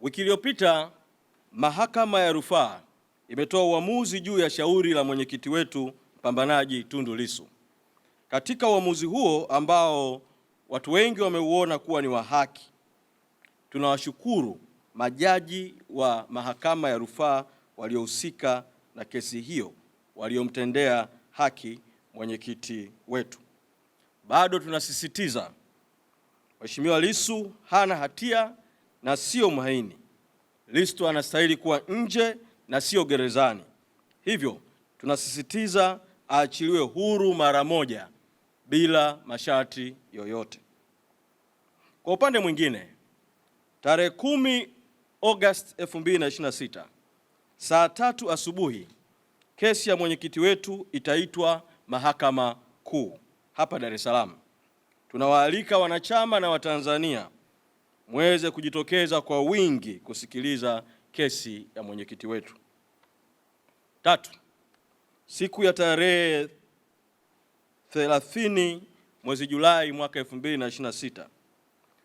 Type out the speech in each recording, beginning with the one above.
Wiki iliyopita Mahakama ya Rufaa imetoa uamuzi juu ya shauri la mwenyekiti wetu mpambanaji Tundu Lissu. Katika uamuzi huo ambao watu wengi wameuona kuwa ni wa haki, tunawashukuru majaji wa Mahakama ya Rufaa waliohusika na kesi hiyo, waliomtendea haki mwenyekiti wetu. Bado tunasisitiza Mheshimiwa Lissu hana hatia na sio mhaini. Lissu anastahili kuwa nje na sio gerezani. Hivyo tunasisitiza aachiliwe huru mara moja bila masharti yoyote. Kwa upande mwingine, tarehe 10 Agosti 2026 saa 3 asubuhi kesi ya mwenyekiti wetu itaitwa Mahakama Kuu hapa Dar es Salaam. Tunawaalika wanachama na Watanzania muweze kujitokeza kwa wingi kusikiliza kesi ya mwenyekiti wetu. 3. Siku ya tarehe 30 mwezi Julai mwaka 2026,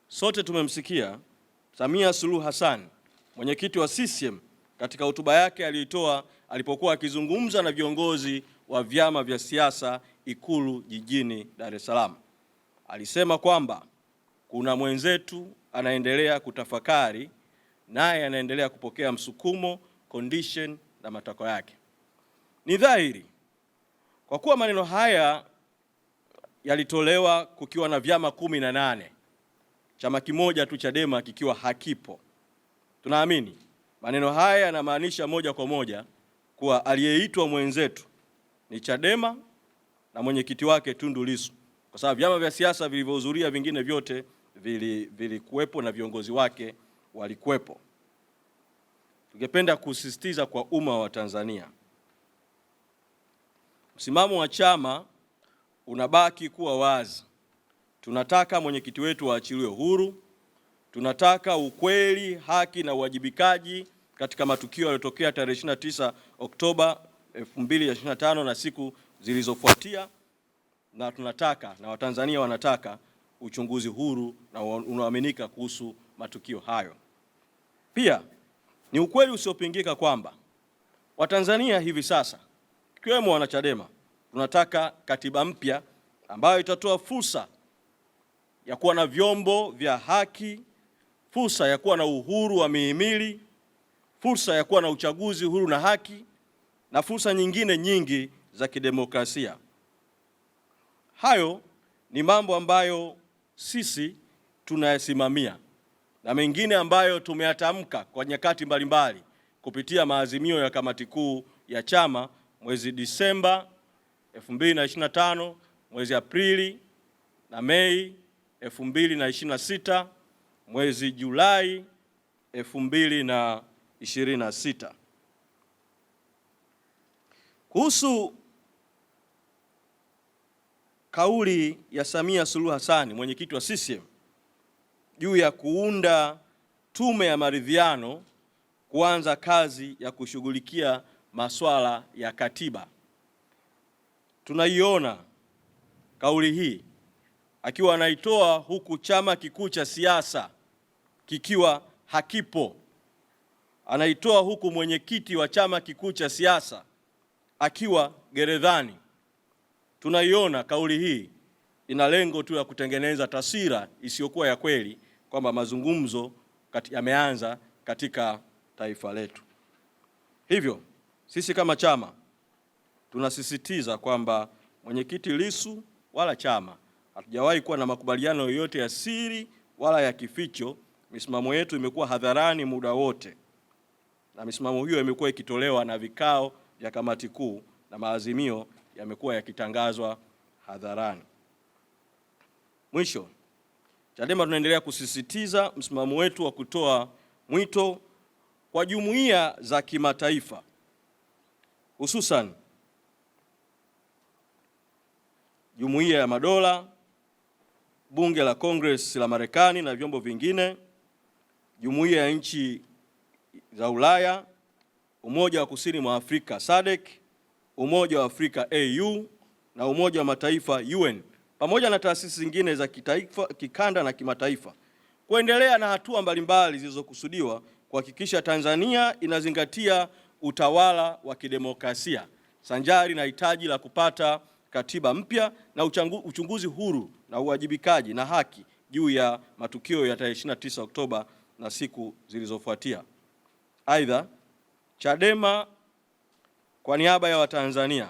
sote tumemsikia Samia Suluhu Hassan, mwenyekiti wa CCM, katika hotuba yake aliyoitoa alipokuwa akizungumza na viongozi wa vyama vya siasa Ikulu jijini Dar es Salaam. Alisema kwamba kuna mwenzetu anaendelea kutafakari, naye anaendelea kupokea msukumo, condition na matakwa yake. Ni dhahiri kwa kuwa maneno haya yalitolewa kukiwa na vyama 18, chama kimoja tu Chadema kikiwa hakipo. Tunaamini maneno haya yanamaanisha moja kwa moja kuwa aliyeitwa mwenzetu ni Chadema na mwenyekiti wake Tundu Lissu, kwa sababu vyama vya siasa vilivyohudhuria vingine vyote vilikuwepo na viongozi wake walikuwepo. Tungependa kusisitiza kwa umma wa Tanzania, msimamo wa chama unabaki kuwa wazi. Tunataka mwenyekiti wetu aachiliwe huru. Tunataka ukweli, haki na uwajibikaji katika matukio yaliyotokea tarehe 29 Oktoba 2025 na siku zilizofuatia, na tunataka na Watanzania wanataka uchunguzi huru na unaoaminika kuhusu matukio hayo. Pia ni ukweli usiopingika kwamba Watanzania hivi sasa, ikiwemo wanachadema, tunataka katiba mpya ambayo itatoa fursa ya kuwa na vyombo vya haki, fursa ya kuwa na uhuru wa mihimili, fursa ya kuwa na uchaguzi huru na haki, na fursa nyingine nyingi za kidemokrasia. Hayo ni mambo ambayo sisi tunayasimamia na mengine ambayo tumeyatamka kwa nyakati mbalimbali kupitia maazimio ya kamati kuu ya chama mwezi Disemba 2025, mwezi Aprili na Mei 2026, mwezi Julai 2026. Kuhusu kauli ya Samia Suluhu Hassan, mwenyekiti wa CCM, juu ya kuunda tume ya maridhiano kuanza kazi ya kushughulikia masuala ya katiba, tunaiona kauli hii akiwa anaitoa huku chama kikuu cha siasa kikiwa hakipo. Anaitoa huku mwenyekiti wa chama kikuu cha siasa akiwa gerezani. Tunaiona kauli hii ina lengo tu ya kutengeneza taswira isiyokuwa ya kweli kwamba mazungumzo yameanza katika taifa letu. Hivyo sisi kama chama tunasisitiza kwamba mwenyekiti Lissu wala chama hatujawahi kuwa na makubaliano yoyote ya siri wala ya kificho. Misimamo yetu imekuwa hadharani muda wote, na misimamo hiyo imekuwa ikitolewa na vikao vya kamati kuu na maazimio yamekuwa yakitangazwa hadharani. Mwisho, Chadema tunaendelea kusisitiza msimamo wetu wa kutoa mwito kwa jumuiya za kimataifa, hususan Jumuiya ya Madola, Bunge la Congress la Marekani na vyombo vingine, Jumuiya ya Nchi za Ulaya, Umoja wa Kusini mwa Afrika SADC, Umoja wa Afrika AU na Umoja wa Mataifa UN, pamoja na taasisi zingine za kitaifa, kikanda na kimataifa, kuendelea na hatua mbalimbali zilizokusudiwa kuhakikisha Tanzania inazingatia utawala wa kidemokrasia sanjari na hitaji la kupata katiba mpya na uchunguzi huru na uwajibikaji na haki juu ya matukio ya tarehe 29 Oktoba na siku zilizofuatia. Aidha, Chadema kwa niaba ya Watanzania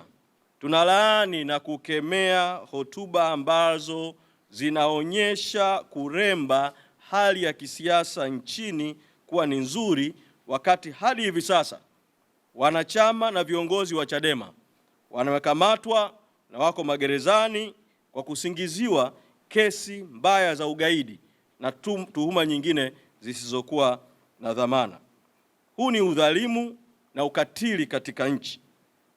tunalaani na kukemea hotuba ambazo zinaonyesha kuremba hali ya kisiasa nchini kuwa ni nzuri, wakati hadi hivi sasa wanachama na viongozi wa Chadema wamekamatwa na wako magerezani kwa kusingiziwa kesi mbaya za ugaidi na tuhuma nyingine zisizokuwa na dhamana. Huu ni udhalimu na ukatili katika nchi.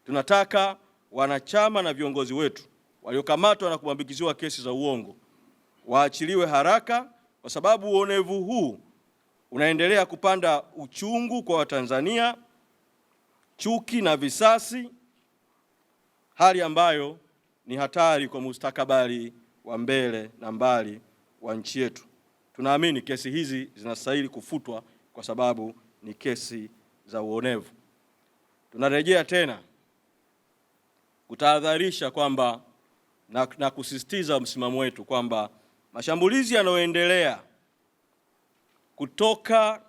Tunataka wanachama na viongozi wetu waliokamatwa na kuambikiziwa kesi za uongo waachiliwe haraka, kwa sababu uonevu huu unaendelea kupanda uchungu kwa Watanzania, chuki na visasi, hali ambayo ni hatari kwa mustakabali wa mbele na mbali wa nchi yetu. Tunaamini kesi hizi zinastahili kufutwa kwa sababu ni kesi za uonevu. Tunarejea tena kutahadharisha kwamba na kusisitiza msimamo wetu kwamba mashambulizi yanayoendelea kutoka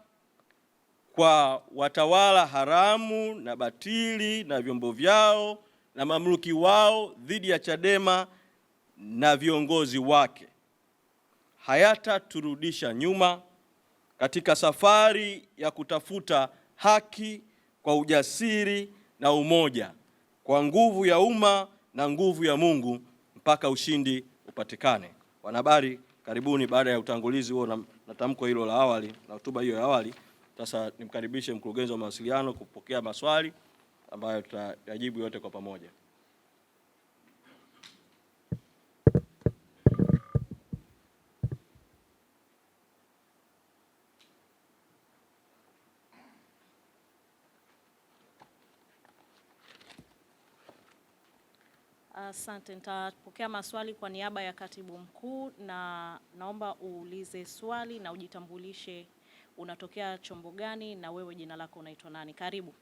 kwa watawala haramu na batili na vyombo vyao na mamluki wao dhidi ya Chadema na viongozi wake hayataturudisha nyuma katika safari ya kutafuta haki kwa ujasiri na umoja, kwa nguvu ya umma na nguvu ya Mungu mpaka ushindi upatikane. Wanahabari, karibuni. Baada ya utangulizi huo na tamko hilo la awali na hotuba hiyo ya awali, sasa nimkaribishe mkurugenzi wa mawasiliano kupokea maswali ambayo tutayajibu yote kwa pamoja. Asante, nitapokea maswali kwa niaba ya Katibu Mkuu, na naomba uulize swali na ujitambulishe, unatokea chombo gani na wewe jina lako unaitwa nani? Karibu.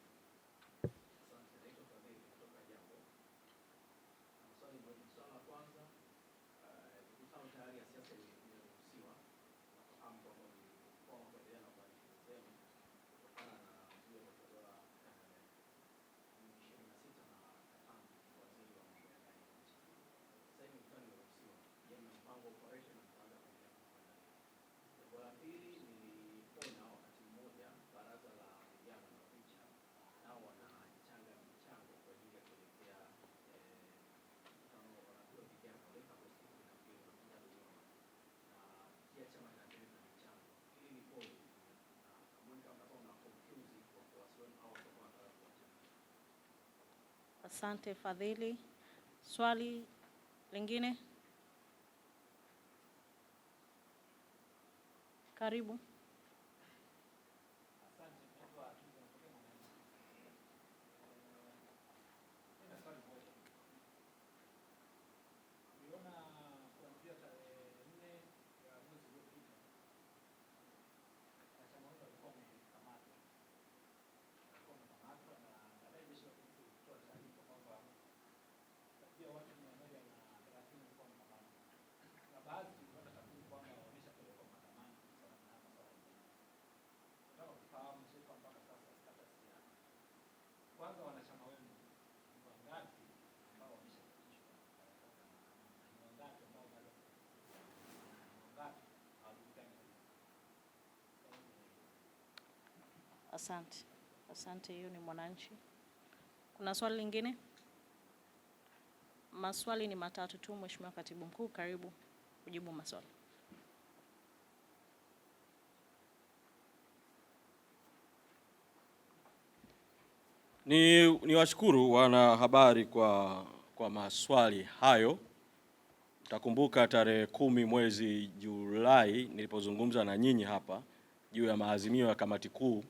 Asante Fadhili. Swali lingine? Karibu. Asante. Asante, hiyo ni Mwananchi. Kuna swali lingine? Maswali ni matatu tu, Mheshimiwa Katibu Mkuu, karibu kujibu maswali. Ni washukuru wanahabari kwa maswali hayo. Utakumbuka tarehe 10 mwezi Julai nilipozungumza na nyinyi hapa juu ya maazimio ya kamati kuu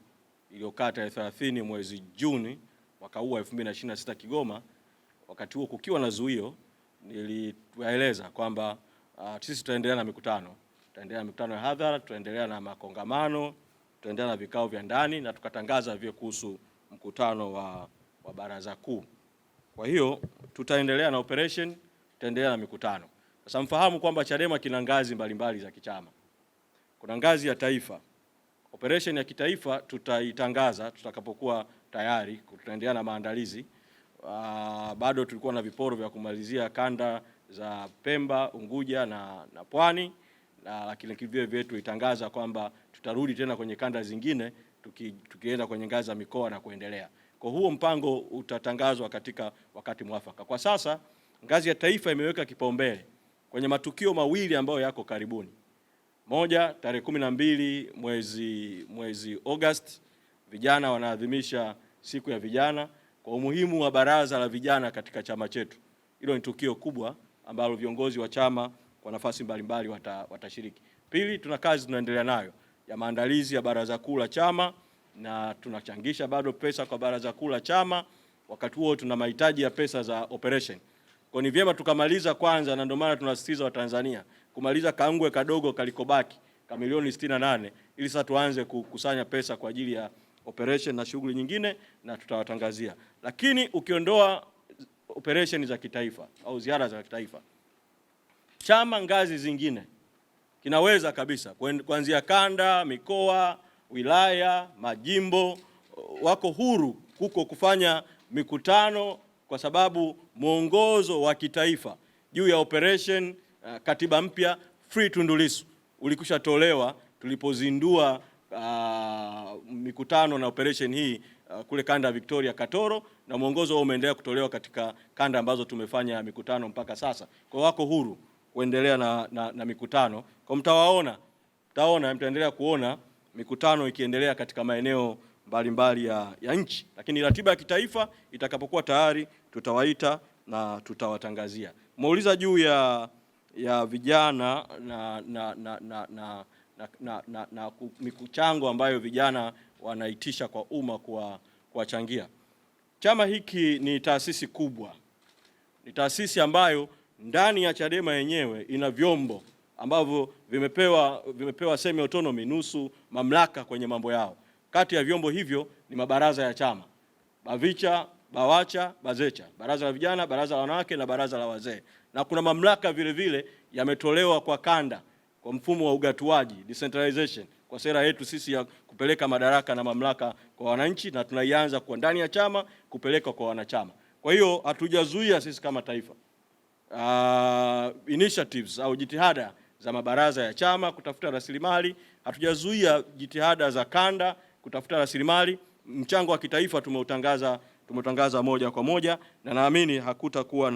iliyokaa tarehe 30 mwezi Juni mwaka huu 2026 Kigoma. Wakati huo kukiwa na zuio, niliwaeleza kwamba sisi tutaendelea na mikutano ya hadhara, tutaendelea na makongamano tutaendelea na vikao vya ndani na tukatangaza vile kuhusu mkutano wa baraza kuu. Kwa hiyo tutaendelea na operation, tutaendelea na mikutano. Sasa mfahamu kwamba Chadema kina ngazi mbalimbali za kichama. Kuna ngazi ya taifa. Operation ya kitaifa tutaitangaza tutakapokuwa tayari, tutaendelea na maandalizi. Bado tulikuwa na viporo vya kumalizia kanda za Pemba, Unguja na Pwani, lakini vile vile tuitangaza kwamba tutarudi tena kwenye kanda zingine tukienda kwenye ngazi za mikoa na kuendelea. Kwa huo mpango utatangazwa katika wakati mwafaka. Kwa sasa ngazi ya taifa imeweka kipaumbele kwenye matukio mawili ambayo yako karibuni. Moja, tarehe 12 mwezi August, vijana wanaadhimisha siku ya vijana kwa umuhimu wa baraza la vijana katika chama chetu. Hilo ni tukio kubwa ambalo viongozi wa chama kwa nafasi mbalimbali watashiriki. Pili, tuna kazi tunaendelea nayo ya maandalizi ya baraza kuu la chama na tunachangisha bado pesa kwa baraza kuu la chama. Wakati huo tuna mahitaji ya pesa za operation. Kwa ni vyema tukamaliza kwanza, na ndio maana tunasisitiza Watanzania kumaliza kaungwe kadogo kalikobaki ka milioni 68 ili sasa tuanze kukusanya pesa kwa ajili ya operation na shughuli nyingine, na tutawatangazia. Lakini ukiondoa operation za kitaifa au ziara za kitaifa, chama ngazi zingine kinaweza kabisa kuanzia kanda, mikoa, wilaya, majimbo, wako huru huko kufanya mikutano, kwa sababu mwongozo wa kitaifa juu ya operation katiba mpya Free Tundu Lissu ulikusha tolewa tulipozindua mikutano na operation hii kule kanda ya Victoria Katoro, na mwongozo huo umeendelea kutolewa katika kanda ambazo tumefanya mikutano mpaka sasa. Kwa wako huru kuendelea na mikutano. Kwa mtaendelea kuona mikutano ikiendelea katika maeneo mbalimbali ya nchi, lakini ratiba ya kitaifa itakapokuwa tayari tutawaita na tutawatangazia. Muuliza juu ya vijana na michango ambayo vijana wanaitisha kwa umma kuwachangia. Chama hiki ni taasisi kubwa. Ni taasisi ambayo ndani ya Chadema yenyewe ina vyombo ambavyo vimepewa semi autonomy, nusu mamlaka kwenye mambo yao. Kati ya vyombo hivyo ni mabaraza ya chama: Bavicha, Bawacha, Bazecha, baraza la vijana, baraza la wanawake na baraza la wazee. Na kuna mamlaka vile vile yametolewa kwa kanda kwa mfumo wa ugatuaji, decentralization, kwa sera yetu sisi ya kupeleka madaraka na mamlaka kwa wananchi, na tunaianza kwa ndani ya chama kupeleka kwa wanachama. Kwa hiyo hatujazuia sisi kama taifa initiatives au jitihada za mabaraza ya chama kutafuta rasilimali, hatujazuia jitihada za kanda kutafuta rasilimali. Mchango wa kitaifa tumeutangaza moja kwa moja, na naamini hakutakuwa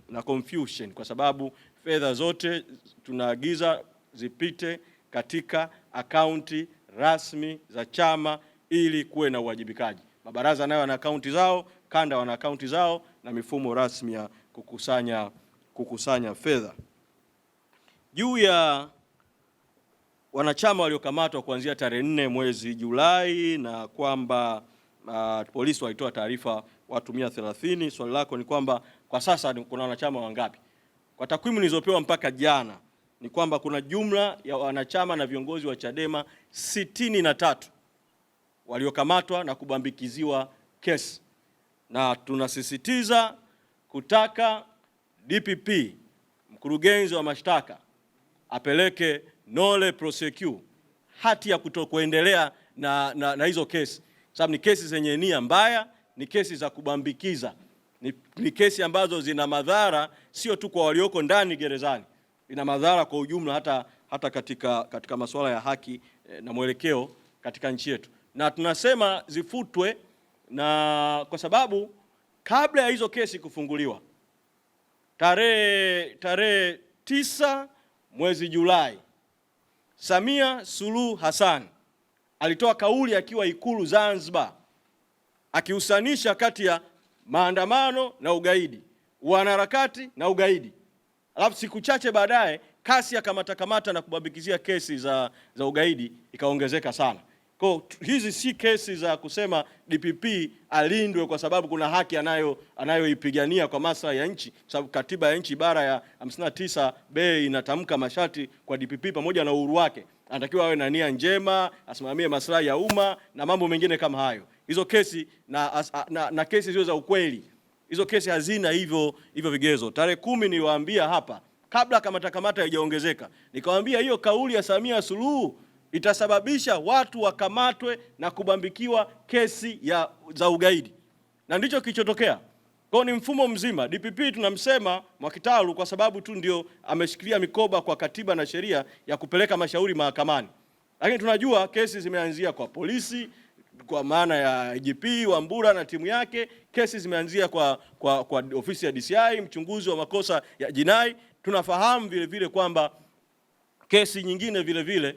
na confusion, kwa sababu fedha zote tunaagiza zipite katika akaunti rasmi za chama ili kuwe na uwajibikaji. Mabaraza nayo yana akaunti zao, kanda wana akaunti zao na mifumo rasmi ya kukusanya fedha. Juu ya wanachama waliokamatwa kuanzia tarehe 4 mwezi Julai na kwamba polisi walitoa taarifa watu 130, swali lako ni kwamba kwa sasa kuna wanachama wangapi? Kwa takwimu nilizopewa mpaka jana ni kwamba kuna jumla ya wanachama na viongozi wa Chadema 63 waliokamatwa na kubambikiziwa kesi, na tunasisitiza kutaka DPP, mkurugenzi wa mashtaka, apeleke nolle prosequi, hati ya kutokuendelea na hizo kesi, sababu ni kesi zenye nia mbaya, ni kesi za kubambikiza, ni kesi ambazo zina madhara sio tu kwa walioko ndani gerezani, ina madhara kwa ujumla hata katika masuala ya haki na mwelekeo katika nchi yetu, na tunasema zifutwe. Na kwa sababu kabla ya hizo kesi kufunguliwa tarehe 9 mwezi Julai, Samia Suluhu Hassan alitoa kauli akiwa Ikulu Zanzibar, akihusanisha kati ya maandamano na ugaidi, wanaharakati na ugaidi. Alafu siku chache baadaye kasi ya kamata na kubambikizia kesi za ugaidi ikaongezeka sana. Kwa hizi si kesi za kusema DPP alindwe kwa sababu kuna haki anayoipigania kwa maslahi ya nchi, sababu katiba ya nchi ibara ya 59B inatamka masharti kwa DPP pamoja na uhuru wake. Anatakiwa awe na nia njema, asimamie maslahi ya umma na mambo mengine kama hayo. Hizo kesi na kesi zio za ukweli, hizo kesi hazina hivyo vigezo. Tarehe 10 niliwaambia hapa kabla kamata haijaongezeka, nikawaambia hiyo kauli ya Samia Suluhu itasababisha watu wakamatwe na kubambikiwa kesi za ugaidi, na ndicho kilichotokea. Kwa ni mfumo mzima. DPP tunamsema Mwakitalu kwa sababu tu ndio ameshikilia mikoba kwa katiba na sheria ya kupeleka mashauri mahakamani, lakini tunajua kesi zimeanzia kwa polisi kwa maana ya IGP Wambura na timu yake. Kesi zimeanzia kwa ofisi ya DCI, mchunguzi wa makosa ya jinai. Tunafahamu vile vile kwamba kesi nyingine vile vile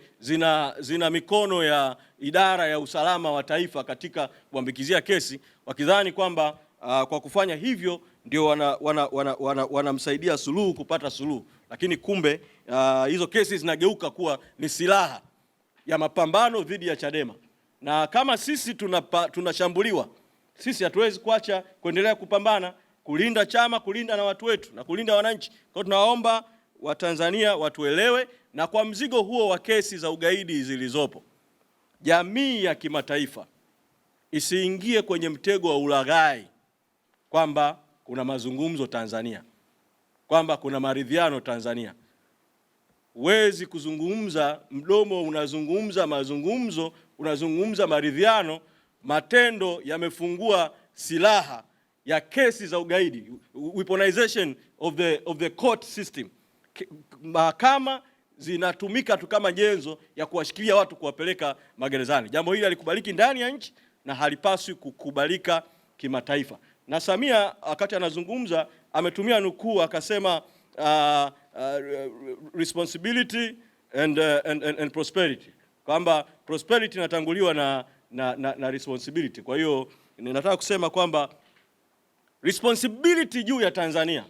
zina mikono ya idara ya usalama wa taifa katika kuambikizia kesi, wakidhani kwamba kwa kufanya hivyo ndio wanamsaidia Suluhu kupata suluhu, lakini kumbe hizo kesi zinageuka kuwa ni silaha ya mapambano dhidi ya Chadema. Na kama sisi tunashambuliwa, sisi hatuwezi kuacha kuendelea kupambana, kulinda chama, kulinda na watu wetu na kulinda wananchi. Kwa tunaomba Watanzania watuelewe, na kwa mzigo huo wa kesi za ugaidi zilizopo, jamii ya kimataifa isiingie kwenye mtego wa ulaghai kwamba kuna mazungumzo Tanzania, kwamba kuna maridhiano Tanzania. Huwezi kuzungumza, mdomo unazungumza mazungumzo, unazungumza maridhiano, matendo yamefungua silaha ya kesi za ugaidi, weaponization of the court system. Mahakama zinatumika tu kama nyenzo ya kuwashikilia watu kuwapeleka magerezani. Jambo hili halikubaliki ndani ya nchi na halipaswi kukubalika kimataifa. Na Samia wakati anazungumza ametumia nukuu akasema responsibility and prosperity, kwamba prosperity inatanguliwa na responsibility. Kwa hiyo ninataka kusema kwamba responsibility juu ya Tanzania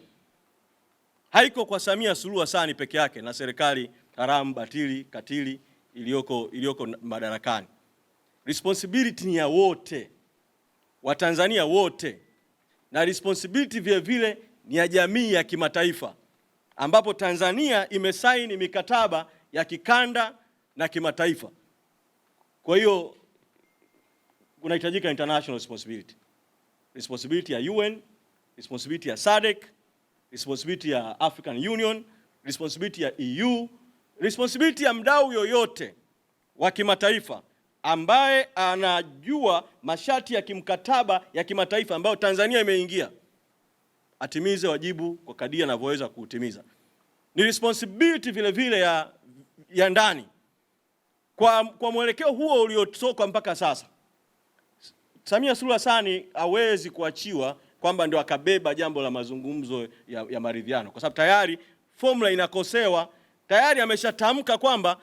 haiko kwa Samia Suluhu Hassan peke yake na serikali haramu, batili, katili iliyoko madarakani. Responsibility ni ya wote, Watanzania wote, na responsibility vile vile ni ya jamii ya kimataifa, ambapo Tanzania imesaini mikataba ya kikanda na kimataifa. Kwa hiyo kunahitajika international responsibility, responsibility ya UN, responsibility ya SADC, responsibility ya African Union, responsibility ya EU, responsibility ya mdau yoyote wa kimataifa ambaye anajua masharti ya kimkataba ya kimataifa ambayo Tanzania imeingia, atimize wajibu kwa kadiri anavyoweza kuutimiza. Ni responsibility vile vile ya ndani. Kwa mwelekeo huo uliotoka mpaka sasa, Samia Suluhu Hassan hawezi kuachiwa kwamba ndio akabeba jambo la mazungumzo ya maridhiano, kwa sababu tayari formula inakosewa. Tayari ameshatamka kwamba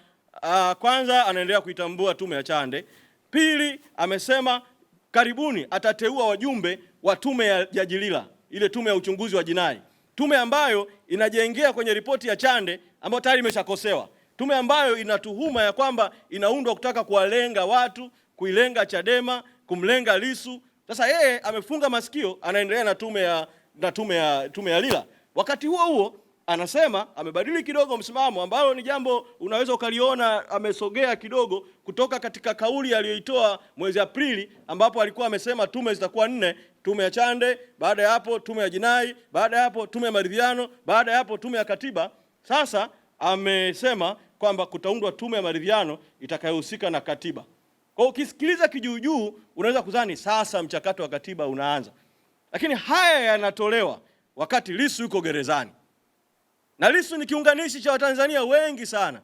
kwanza anaendelea kuitambua tume ya Chande. Pili, amesema karibuni atateua wajumbe wa tume ya Jilila, ile tume ya uchunguzi wa jinai, tume ambayo inajengea kwenye ripoti ya Chande ambayo tayari imeshakosewa, tume ambayo inatuhuma ya kwamba inaundwa kutaka kuwalenga watu, kuilenga Chadema, kumlenga Lissu. Sasa yeye amefunga masikio, anaendelea na tume ya Lila. Wakati huo huo anasema amebadili kidogo msimamo, ambalo ni jambo unaweza ukaliona amesogea kidogo kutoka katika kauli aliyoitoa mwezi Aprili, ambapo alikuwa amesema tume zitakuwa 4: tume ya Chande, baada ya hapo tume ya jinai, baada ya hapo tume ya maridhiano, baada ya hapo tume ya katiba. Sasa amesema kwamba kutaundwa tume ya maridhiano itakayohusika na katiba. Kwa ukisikiliza kijuujuu unaweza kudhani sasa mchakato wa katiba unaanza, lakini haya yanatolewa wakati Lissu yuko gerezani, na Lissu ni kiunganishi cha Watanzania wengi sana.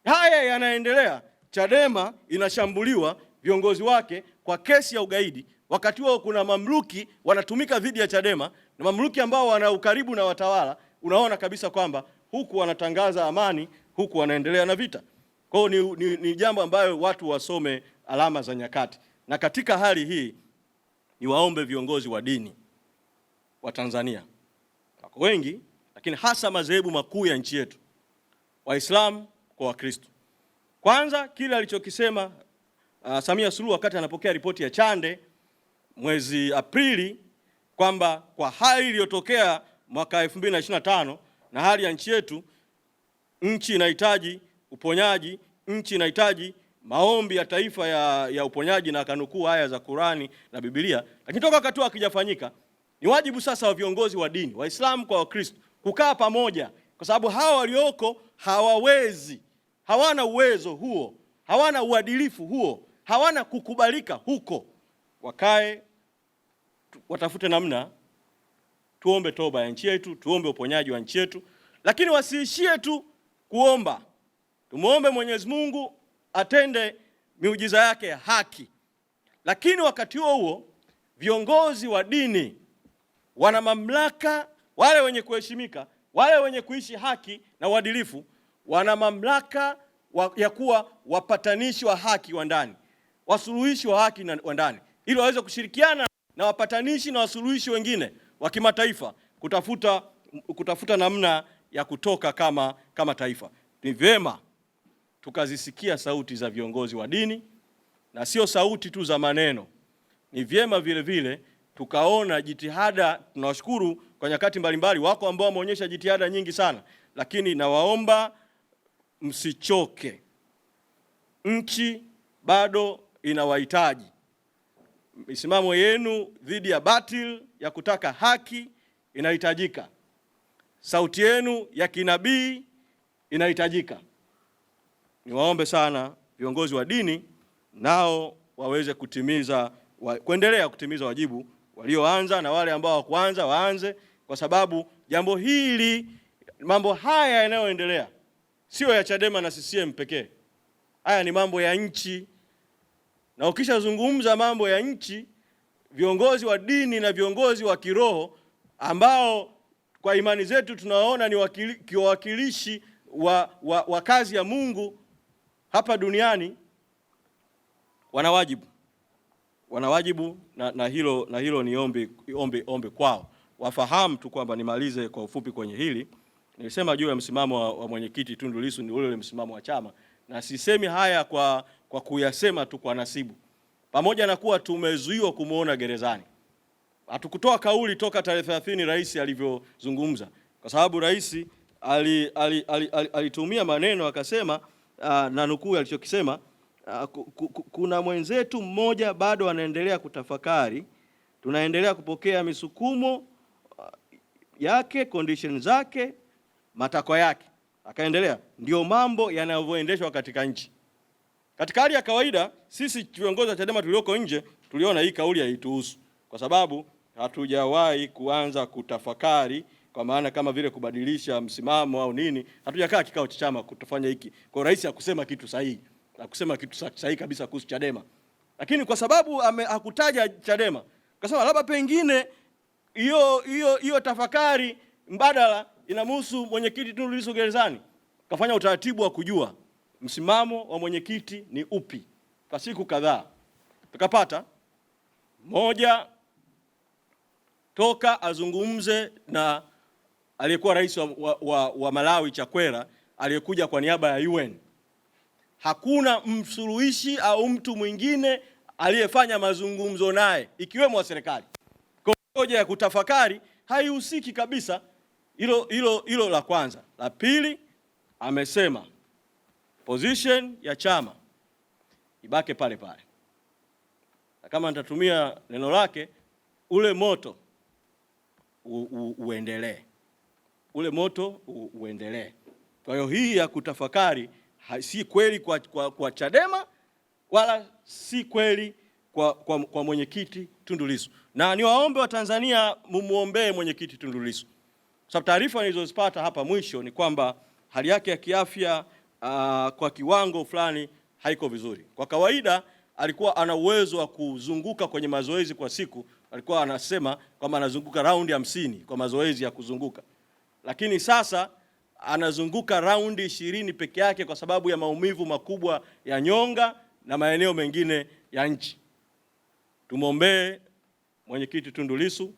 Haya yanaendelea, Chadema inashambuliwa viongozi wake kwa kesi ya ugaidi, wakati huo kuna mamluki wanatumika dhidi ya Chadema, na mamluki ambao wana ukaribu na watawala. Unaona kabisa kwamba huku wanatangaza amani, huku wanaendelea na vita. Kwa hiyo ni jambo ambayo watu wasome alama za nyakati. Na katika hali hii niwaombe viongozi wa dini wa Tanzania, wako wengi, lakini hasa madhehebu makuu ya nchi yetu, Waislamu kwa Wakristo. Kwanza kile alichokisema Samia Suluhu wakati anapokea ripoti ya Chande mwezi Aprili kwamba kwa hali iliyotokea mwaka 2025 na hali ya nchi yetu, nchi inahitaji uponyaji, nchi inahitaji maombi ya taifa ya uponyaji, na akanukuu aya za Qurani na Biblia. Lakini toka wakati hakijafanyika, ni wajibu sasa wa viongozi wa dini, Waislamu kwa Wakristo, kukaa pamoja, kwa sababu hawa walioko hawawezi, hawana uwezo huo, hawana uadilifu huo, hawana kukubalika huko. Wakae watafute namna, tuombe toba ya nchi yetu, tuombe uponyaji wa nchi yetu, lakini wasiishie tu kuomba. Tumuombe Mwenyezi Mungu atende miujiza yake ya haki. Lakini wakati huo viongozi wa dini wana mamlaka, wale wenye kuheshimika, wale wenye kuishi haki na uadilifu, wana mamlaka ya kuwa wapatanishi wa haki wa ndani, wasuluhishi wa haki wa ndani, ili waweze kushirikiana na wapatanishi na wasuluhishi wengine wa kimataifa kutafuta namna ya kutoka kama taifa. Ni vyema tukazisikia sauti za viongozi wa dini na sio sauti tu za maneno. Ni vyema vile vile tukaona jitihada. Tunawashukuru kwa nyakati mbalimbali, wako ambao wameonyesha jitihada nyingi sana, lakini nawaomba msichoke. Nchi bado inawahitaji. Misimamo yenu dhidi ya batil ya kutaka haki inahitajika. Sauti yenu ya kinabii inahitajika. Niwaombe sana viongozi wa dini nao waweze kuendelea kutimiza wajibu walioanza, na wale ambao hawakuanza waanze, kwa sababu jambo hili, mambo haya yanayoendelea sio ya Chadema na CCM pekee. Haya ni mambo ya nchi, na ukishazungumza mambo ya nchi, viongozi wa dini na viongozi wa kiroho ambao kwa imani zetu tunaona ni wawakilishi wa kazi ya Mungu hapa duniani, wana wajibu na hilo ni ombi kwao. Wafahamu tu kwamba, nimalize kwa ufupi kwenye hili, nilisema juu ya msimamo wa mwenyekiti Tundu Lissu ni ule msimamo wa chama, na sisemi haya kwa kuyasema tu kwa nasibu. Pamoja na kuwa tumezuiwa kumuona gerezani, hatukutoa kauli toka tarehe 30 rais alivyozungumza, kwa sababu rais alitumia maneno akasema, na nukuu alichokisema, kuna mwenzetu mmoja bado anaendelea kutafakari, tunaendelea kupokea misukumo yake, condition zake, matakwa yake. Akaendelea, ndio mambo yanavyoendeshwa katika nchi. Katika hali ya kawaida sisi viongozi wa Chadema tulioko nje tuliona hii kauli haituhusu, kwa sababu hatujawahi kuanza kutafakari, kwa maana kama vile kubadilisha msimamo au nini. Hatujakaa kikao cha chama kutofanya hiki. Kwa rais hakusema kitu sahihi, hakusema kitu sahihi kabisa kuhusu Chadema. Lakini kwa sababu hakutaja Chadema, akasema labda pengine hiyo tafakari mbadala inamhusu mwenyekiti Tundu Lissu gerezani. Kafanya utaratibu wa kujua msimamo wa mwenyekiti ni upi. Kwa siku kadhaa tukapata moja, toka azungumze na aliyekuwa rais wa Malawi Chakwera, aliyekuja kwa niaba ya UN. Hakuna msuluhishi au mtu mwingine aliyefanya mazungumzo naye, ikiwemo wa serikali. Kwa hoja ya kutafakari haihusiki kabisa. Hilo la kwanza. La pili, amesema position ya chama ibake pale pale, na kama nitatumia neno lake, ule moto uendelee, ule moto uendelee. Kwa hiyo hii ya kutafakari si kweli kwa Chadema, wala si kweli kwa mwenyekiti Tundu Lissu. Na niwaombe wa Tanzania mumuombee mwenyekiti Tundu Lissu. Sababu taarifa nilizozipata hapa mwisho ni kwamba hali yake ya kiafya kwa kiwango fulani haiko vizuri. Kwa kawaida alikuwa ana uwezo wa kuzunguka kwenye mazoezi kwa siku, alikuwa anasema kwamba anazunguka raundi 50 kwa mazoezi ya kuzunguka. Lakini sasa anazunguka raundi 20 peke yake kwa sababu ya maumivu makubwa ya nyonga na maeneo mengine ya nchi. Tumwombee mwenyekiti Tundu Lissu,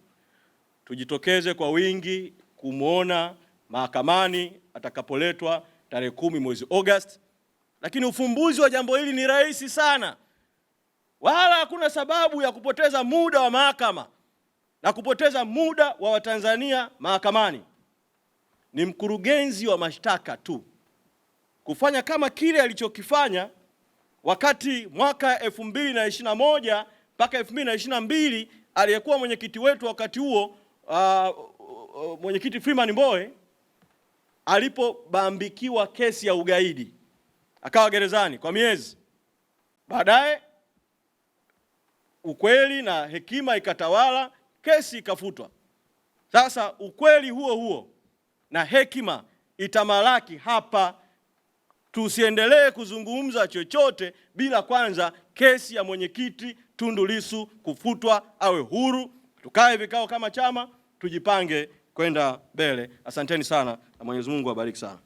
tujitokeze kwa wingi kumuona mahakamani atakapoletwa tarehe 10 mwezi Agosti. Lakini ufumbuzi wa jambo hili ni rahisi sana. wala hakuna sababu ya kupoteza muda wa mahakama na kupoteza muda wa Watanzania mahakamani. Ni mkurugenzi wa mashtaka tu kufanya kama kile alichokifanya wakati mwaka 2021 mpaka 2022 aliyekuwa mwenyekiti wetu wakati huo mwenyekiti Freeman Mbowe alipobambikiwa kesi ya ugaidi, akawa gerezani kwa miezi. Baadaye ukweli na hekima ikatawala, kesi ikafutwa. Sasa ukweli huo huo na hekima itamalaki hapa. Tusiendelee kuzungumza chochote bila kwanza kesi ya mwenyekiti Tundu Lissu kufutwa, awe huru. Tukae vikao kama chama, tujipange kwenda mbele. Asanteni sana na Mwenyezi Mungu awabariki sana.